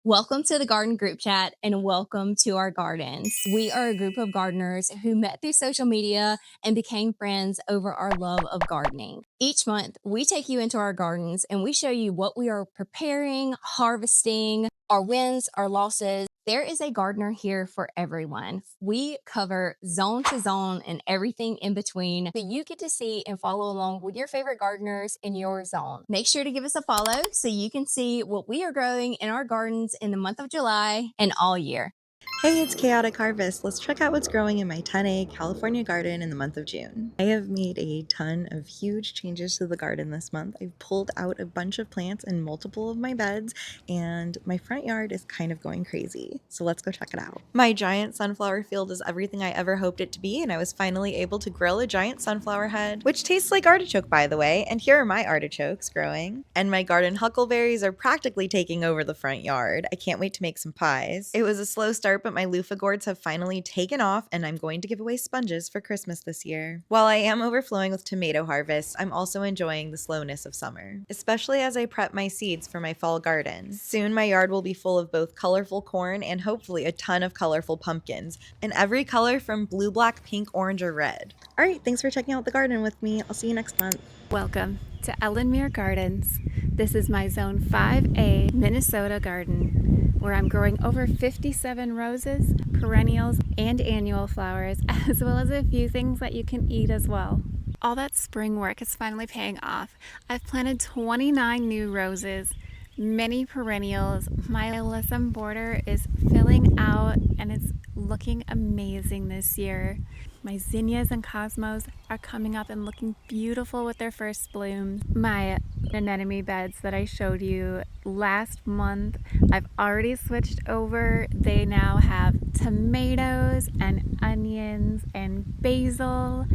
Welcome to the garden group chat and welcome to our gardens. We are a group of gardeners who met through social media and became friends over our love of gardening. Each month, we take you into our gardens and we show you what we are preparing, harvesting, our wins, our losses. There is a gardener here for everyone. We cover zone to zone and everything in between, so you get to see and follow along with your favorite gardeners in your zone. Make sure to give us a follow so you can see what we are growing in our gardens in the month of July and all year. Hey, it's Chaotic Harvest. Let's check out what's growing in my 10-acre California garden in the month of June. I have made a ton of huge changes to the garden this month. I've pulled out a bunch of plants in multiple of my beds, and my front yard is kind of going crazy. So let's go check it out. My giant sunflower field is everything I ever hoped it to be, and I was finally able to grill a giant sunflower head, which tastes like artichoke, by the way, and here are my artichokes growing. And my garden huckleberries are practically taking over the front yard. I can't wait to make some pies. It was a slow start, but my loofah gourds have finally taken off, and I'm going to give away sponges for Christmas this year. While I am overflowing with tomato harvest, I'm also enjoying the slowness of summer, especially as I prep my seeds for my fall garden. Soon my yard will be full of both colorful corn and hopefully a ton of colorful pumpkins, in every color from blue, black, pink, orange, or red. Alright, thanks for checking out the garden with me. I'll see you next month. Welcome to Ellenmere Gardens. This is my Zone 5A Minnesota garden, where I'm growing over 57 roses, perennials, and annual flowers, as well as a few things that you can eat as well. All that spring work is finally paying off. I've planted 29 new roses, many perennials. My alyssum border is filling out and it's looking amazing this year. My zinnias and cosmos are coming up and looking beautiful with their first blooms. My anemone beds that I showed you last month, I've already switched over. They now have tomatoes and onions and basil,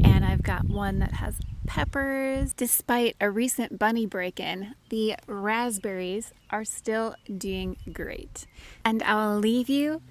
and I've got one that has peppers. Despite a recent bunny break-in, the raspberries are still doing great. And I'll leave you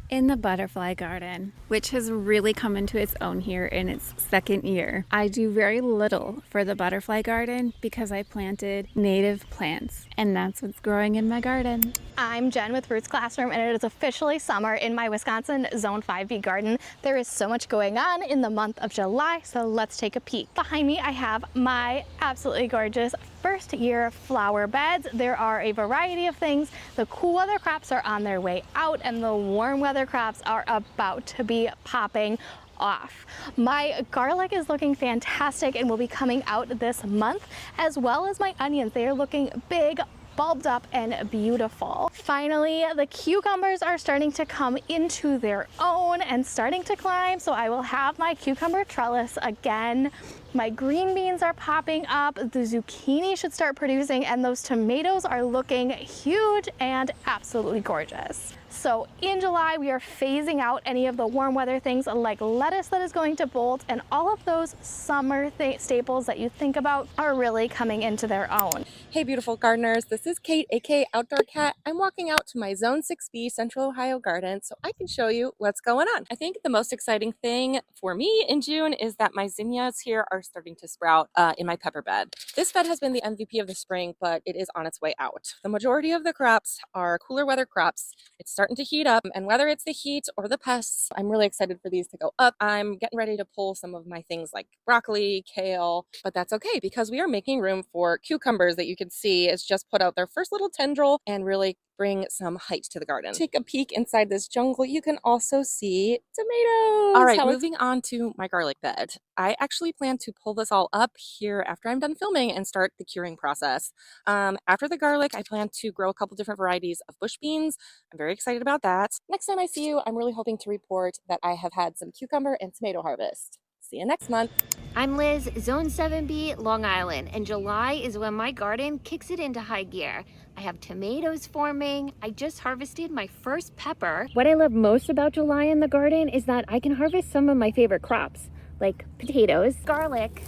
in the butterfly garden, which has really come into its own here in its second year. I do very little for the butterfly garden because I planted native plants, and that's what's growing in my garden. I'm Jen with Roots Classroom, and it is officially summer in my Wisconsin Zone 5B garden. There is so much going on in the month of July, so let's take a peek. Behind me, I have my absolutely gorgeous first year flower beds. There are a variety of things. The cool weather crops are on their way out, and the warm weather crops are about to be popping off. My garlic is looking fantastic and will be coming out this month, as well as my onions. They are looking big, bulbed up, and beautiful. Finally, the cucumbers are starting to come into their own and starting to climb, so I will have my cucumber trellis again. My green beans are popping up, the zucchini should start producing, and those tomatoes are looking huge and absolutely gorgeous. So in July, we are phasing out any of the warm weather things like lettuce that is going to bolt, and all of those summer staples that you think about are really coming into their own. Hey beautiful gardeners, this is Kate, aka Outdoor Cat. I'm walking out to my Zone 6B Central Ohio garden so I can show you what's going on. I think the most exciting thing for me in June is that my zinnias here are starting to sprout in my pepper bed. This bed has been the MVP of the spring, but it is on its way out. The majority of the crops are cooler weather crops. It's starting to heat up, and whether it's the heat or the pests, I'm really excited for these to go up. I'm getting ready to pull some of my things like broccoli, kale, but that's okay because we are making room for cucumbers that you can see is just put out their first little tendril and really bring some height to the garden. Take a peek inside this jungle. You can also see tomatoes. All right, moving on to my garlic bed. I actually plan to pull this all up here after I'm done filming and start the curing process. After the garlic, I plan to grow a couple different varieties of bush beans. I'm very excited about that. Next time I see you, I'm really hoping to report that I have had some cucumber and tomato harvest. See you next month. I'm Liz, Zone 7B, Long Island, and July is when my garden kicks it into high gear. I have tomatoes forming. I just harvested my first pepper. What I love most about July in the garden is that I can harvest some of my favorite crops, like potatoes, garlic,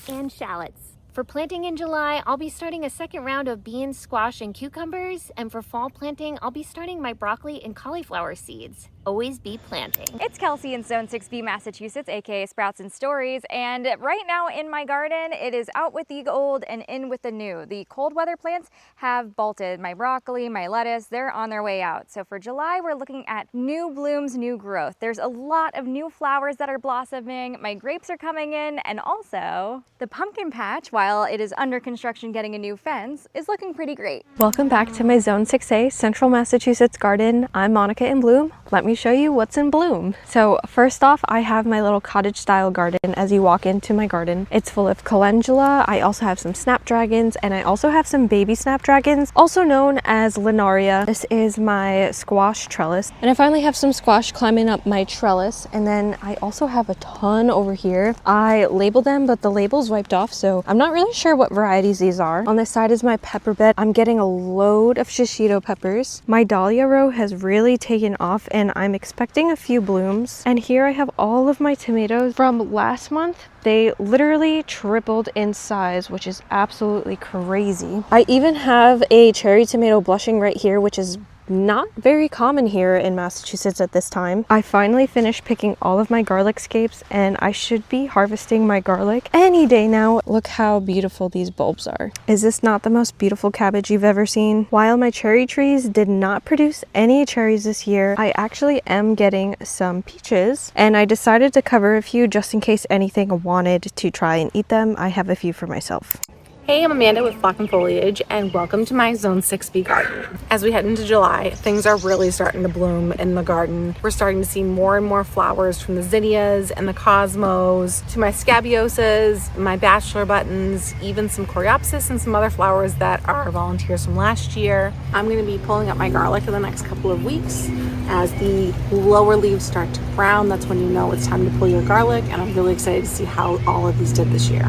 and shallots. For planting in July, I'll be starting a second round of beans, squash, and cucumbers. And for fall planting, I'll be starting my broccoli and cauliflower seeds. Always be planting. It's Kelsey in Zone 6B, Massachusetts, aka Sprouts and Stories, and right now in my garden, it is out with the old and in with the new. The cold weather plants have bolted. My broccoli, my lettuce, they're on their way out. So for July, we're looking at new blooms, new growth. There's a lot of new flowers that are blossoming. My grapes are coming in, and also the pumpkin patch, while it is under construction getting a new fence, is looking pretty great. Welcome back to my Zone 6A Central Massachusetts garden. I'm Monica in bloom. Let me show you what's in bloom. So first off, I have my little cottage style garden as you walk into my garden. It's full of calendula. I also have some snapdragons, and I also have some baby snapdragons, also known as linaria. This is my squash trellis. And I finally have some squash climbing up my trellis. And then I also have a ton over here. I labeled them, but the label's wiped off, so I'm not really sure what varieties these are. On this side is my pepper bed. I'm getting a load of shishito peppers. My dahlia row has really taken off, and I'm expecting a few blooms. And here I have all of my tomatoes from last month. They literally tripled in size, which is absolutely crazy. I even have a cherry tomato blushing right here, which is not very common here in Massachusetts at this time. I finally finished picking all of my garlic scapes, and I should be harvesting my garlic any day now. Look how beautiful these bulbs are. Is this not the most beautiful cabbage you've ever seen? While my cherry trees did not produce any cherries this year, I actually am getting some peaches, and I decided to cover a few just in case anything wanted to try and eat them. I have a few for myself. Hey, I'm Amanda with Flock and Foliage, and welcome to my Zone 6B garden. As we head into July, things are really starting to bloom in the garden. We're starting to see more and more flowers, from the zinnias and the cosmos to my scabiosas, my bachelor buttons, even some coreopsis and some other flowers that are volunteers from last year. I'm going to be pulling up my garlic in the next couple of weeks. As the lower leaves start to brown, that's when you know it's time to pull your garlic, and I'm really excited to see how all of these did this year.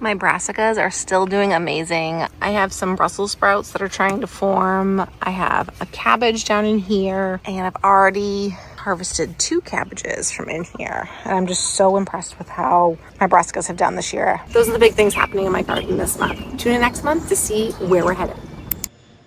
My brassicas are still doing amazing. I have some Brussels sprouts that are trying to form. I have a cabbage down in here, and I've already harvested 2 cabbages from in here. And I'm just so impressed with how my brassicas have done this year. Those are the big things happening in my garden this month. Tune in next month to see where we're headed.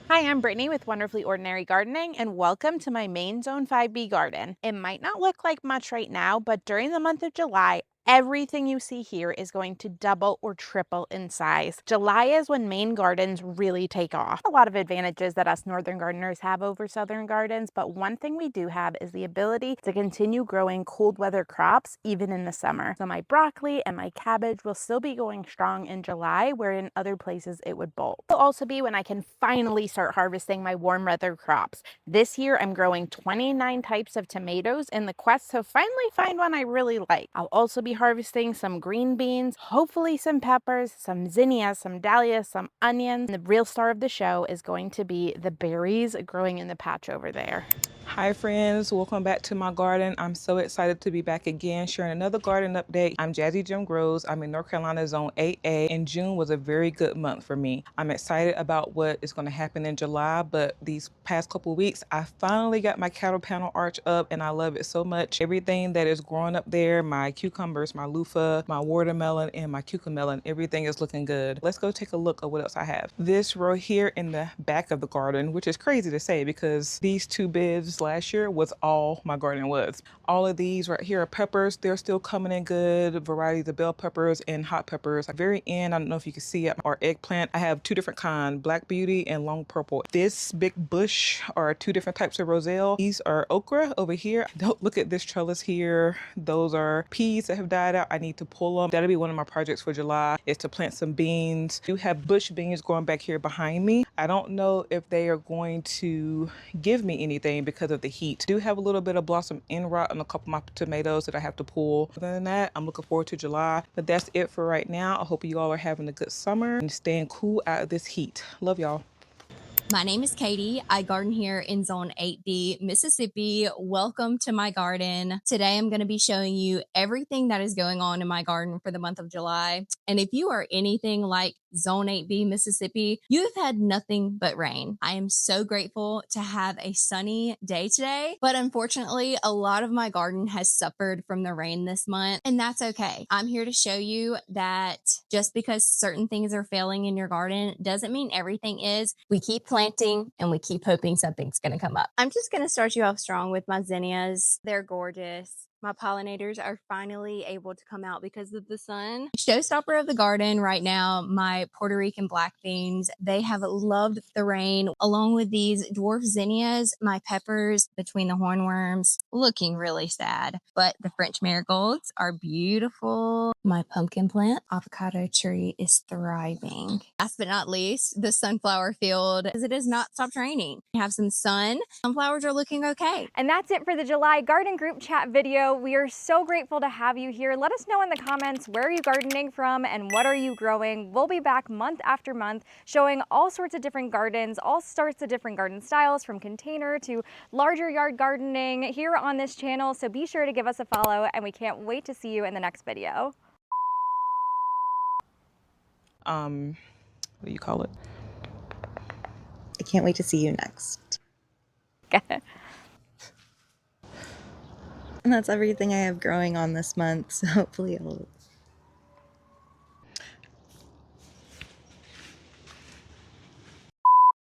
Hi, I'm Brittany with Wonderfully Ordinary Gardening, and welcome to my main Zone 5B garden. It might not look like much right now, but during the month of July, everything you see here is going to double or triple in size. July is when Maine gardens really take off. A lot of advantages that us northern gardeners have over southern gardens, but one thing we do have is the ability to continue growing cold weather crops even in the summer. So my broccoli and my cabbage will still be going strong in July, where in other places it would bolt. It'll also be when I can finally start harvesting my warm weather crops. This year I'm growing 29 types of tomatoes in the quest to finally find one I really like. I'll also be harvesting some green beans, hopefully some peppers, some zinnias, some dahlias, some onions. And the real star of the show is going to be the berries growing in the patch over there. Hi friends, welcome back to my garden. I'm so excited to be back again sharing another garden update. I'm Jazzy Jim Groves. I'm in North Carolina Zone 8A, and June was a very good month for me. I'm excited about what is going to happen in July, but these past couple weeks I finally got my cattle panel arch up, and I love it so much. Everything that is growing up there, my cucumbers, my loofah, my watermelon, and my cucamelon, everything is looking good. Let's go take a look at what else I have. This row here in the back of the garden, which is crazy to say because these 2 beds last year was all my garden was. All of these right here are peppers. They're still coming in good. Varieties of bell peppers and hot peppers. At the very end, I don't know if you can see it, our eggplant. I have 2 different kinds, Black Beauty and Long Purple. This big bush are 2 different types of roselle. These are okra over here. Don't look at this trellis here. Those are peas that have died out. I need to pull them. That'll be one of my projects for July, is to plant some beans. I do have bush beans growing back here behind me. I don't know if they are going to give me anything because of the heat. I do have a little bit of blossom end rot on a couple of my tomatoes that I have to pull. Other than that, I'm looking forward to July. But that's it for right now. I hope you all are having a good summer and staying cool out of this heat. Love y'all. My name is Cady. I garden here in Zone 8B, Mississippi. Welcome to my garden. Today I'm going to be showing you everything that is going on in my garden for the month of July. And if you are anything like Zone 8B, Mississippi, you have had nothing but rain. I am so grateful to have a sunny day today, but unfortunately, a lot of my garden has suffered from the rain this month, and that's okay. I'm here to show you that just because certain things are failing in your garden doesn't mean everything is. We keep planting and we keep hoping something's going to come up. I'm just going to start you off strong with my zinnias. They're gorgeous. My pollinators are finally able to come out because of the sun. Showstopper of the garden right now, my Puerto Rican black beans, they have loved the rain, along with these dwarf zinnias, my peppers between the hornworms, looking really sad. But the French marigolds are beautiful. My pumpkin plant, avocado tree, is thriving. Last but not least, the sunflower field, as it has not stopped raining. We have some sun. Sunflowers are looking okay. And that's it for the July garden group chat video. We are so grateful to have you here. Let us know in the comments, where are you gardening from and what are you growing? We'll be back month after month showing all sorts of different gardens, all sorts of different garden styles, from container to larger yard gardening here on this channel. So be sure to give us a follow, and we can't wait to see you in the next video. What do you call it? I can't wait to see you next. And that's everything I have growing on this month, so hopefully I'll